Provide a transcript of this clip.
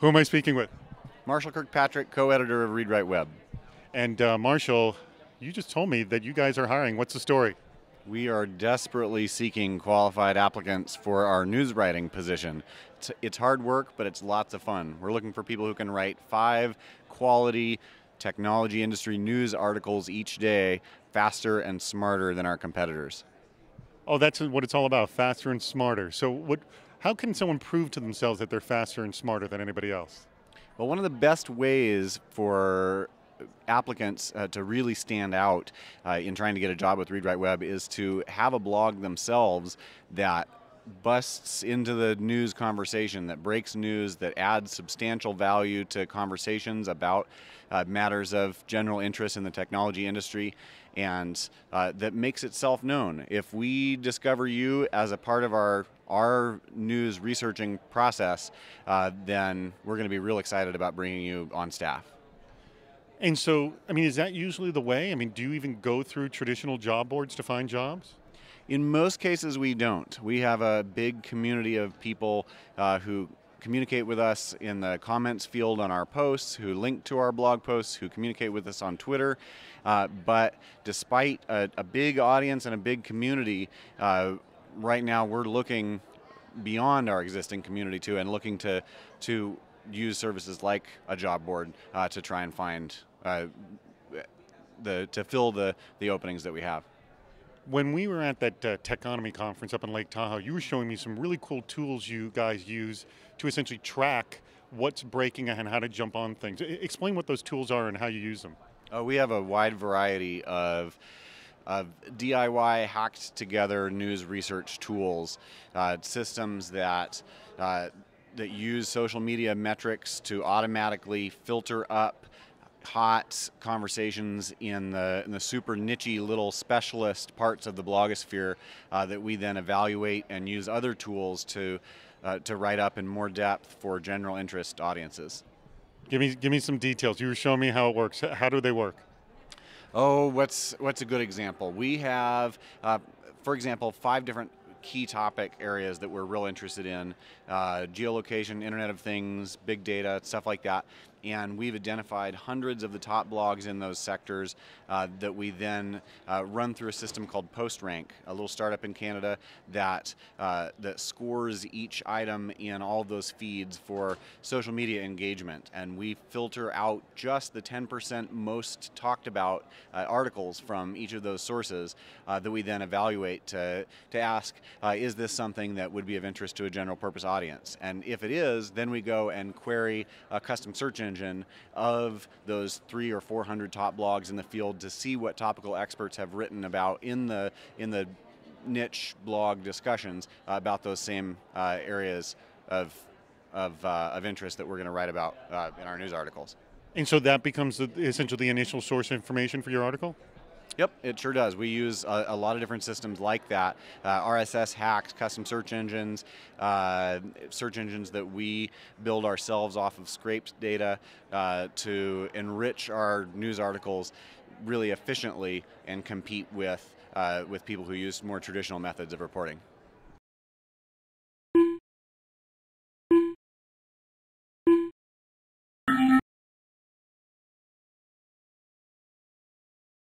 Who am I speaking with? Marshall Kirkpatrick, co-editor of ReadWriteWeb. And Marshall, you just told me that you guys are hiring. What's the story? We are desperately seeking qualified applicants for our news writing position. It's hard work, but it's lots of fun. We're looking for people who can write 5 quality technology industry news articles each day, faster and smarter than our competitors. Oh, that's what it's all about, faster and smarter. So how can someone prove to themselves that they're faster and smarter than anybody else? Well, one of the best ways for applicants to really stand out in trying to get a job with ReadWriteWeb is to have a blog themselves that busts into the news conversation, that breaks news, that adds substantial value to conversations about matters of general interest in the technology industry, and that makes itself known. If we discover you as a part of our news researching process, then we're going to be real excited about bringing you on staff. And so, is that usually the way? Do you even go through traditional job boards to find jobs? In most cases, we don't. We have a big community of people who communicate with us in the comments field on our posts, who link to our blog posts, who communicate with us on Twitter. But despite a big audience and a big community, right now we're looking beyond our existing community too, and looking to use services like a job board to try and find to fill the openings that we have. When we were at that Techonomy conference up in Lake Tahoe, you were showing me some really cool tools you guys use to essentially track what's breaking and how to jump on things. Explain what those tools are and how you use them. We have a wide variety of DIY hacked together news research tools, systems that use social media metrics to automatically filter up hot conversations in the super niche-y little specialist parts of the blogosphere that we then evaluate and use other tools to write up in more depth for general interest audiences. Give me some details. You were showing me how it works. How do they work? Oh, what's a good example? We have, for example, 5 different key topic areas that we're real interested in: geolocation, Internet of Things, big data, stuff like that. And we've identified hundreds of the top blogs in those sectors that we then run through a system called PostRank, a little startup in Canada that scores each item in all of those feeds for social media engagement. And we filter out just the 10% most talked about articles from each of those sources that we then evaluate to ask, is this something that would be of interest to a general purpose audience? And if it is, then we go and query a custom search engine of those 300 or 400 top blogs in the field to see what topical experts have written about in the niche blog discussions about those same areas of interest that we're going to write about in our news articles. And so that becomes essentially the initial source of information for your article? Yep, it sure does. We use a lot of different systems like that. RSS hacks, custom search engines that we build ourselves off of scraped data to enrich our news articles really efficiently and compete with people who use more traditional methods of reporting.